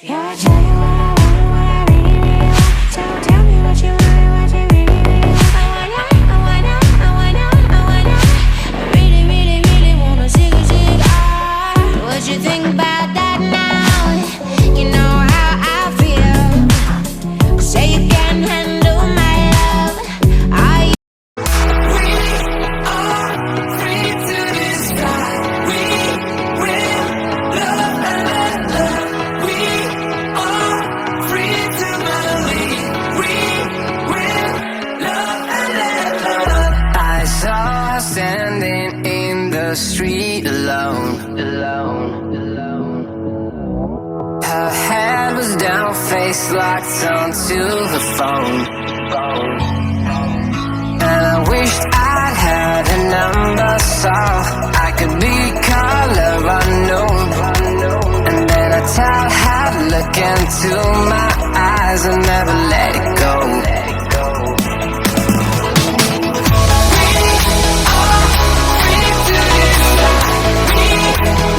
Yeah, I tell you what I want, what I really, really want. So tell me what you want, what you really, really want. I wanna, I really, really, really wanna zig a zig ah. What you think about that now? You know how I feel. Say you can handle my love. We are free to decide. We will love and let love. We are free to believe. We will love and let love. I saw her standing in the street alone. Her head was down, face locked onto her phone. And I wished I'd had a number so I could be color unknown. And then I tell her to look into my eyes and never let it go. We are free to decide. We